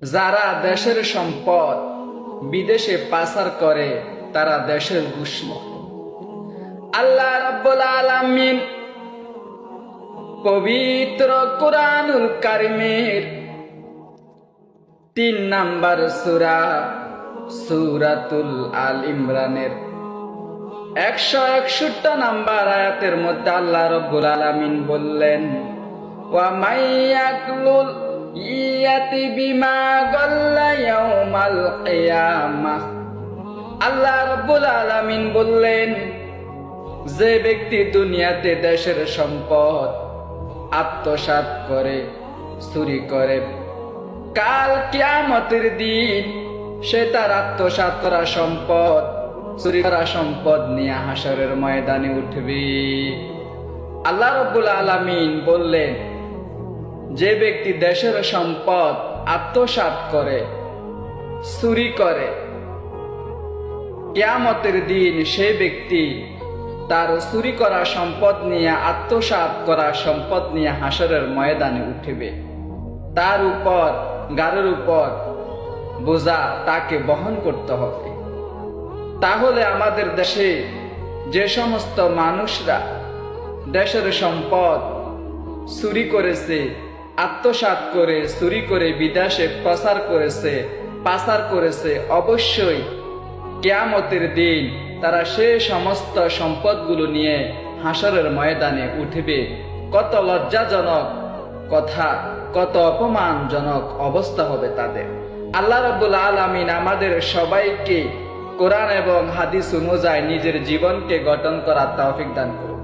যারা দেশের সম্পদ বিদেশে পাচার করে তারা দেশের দুশমন। আল্লাহ রাব্বুল আলামিন পবিত্র কুরআনুল কারীমের ৩ নাম্বার সূরা সূরাতুল আল ইমরানের ১৬১ নাম্বার আয়াতের মধ্যে আল্লাহ রাব্বুল আলামিন বললেন, ওয়া মাইয়াকলুল ইয়াতি বিমা গাল্লা ইয়াউমাল কিয়ামাহ। আল্লাহ রাব্বুল আলামিন বললেন, যে ব্যক্তি দুনিয়াতে দেশের সম্পদ আত্মসাৎ করে, চুরি করে, কাল কিয়ামতের দিন সে তার আত্মসাৎ করা সম্পদ, চুরি করা সম্পদ নিয়ে হাসরের ময়দানে উঠবে। আল্লাহ রাব্বুল আলামিন বললেন, যে ব্যক্তি দেশের সম্পদ আত্মসাৎ করে, চুরি করে, কিয়ামতের দিন সেই ব্যক্তি তার চুরি করা সম্পদ নিয়ে, আত্মসাৎ করা সম্পদ নিয়ে হাসরের ময়দানে উঠবে। তার উপর, গাড়ির উপর বোঝা তাকে বহন করতে হবে। তাহলে আমাদের দেশে যে সমস্ত মানুষরা দেশের সম্পদ চুরি করেছে, আত্মসাৎ করে, চুরি করে বিদেশে পাচার করেছে, অবশ্যই কিয়ামতের দিন তারা সে সমস্ত সম্পদগুলো নিয়ে হাসরের ময়দানে উঠবে। কত লজ্জাজনক কথা, কত অপমানজনক অবস্থা হবে তাদের। আল্লাহ রাব্বুল আলামিন আমাদের সবাইকে কোরআন এবং হাদিস অনুযায়ী নিজের জীবনকে গঠন করার তৌফিক দান করুন।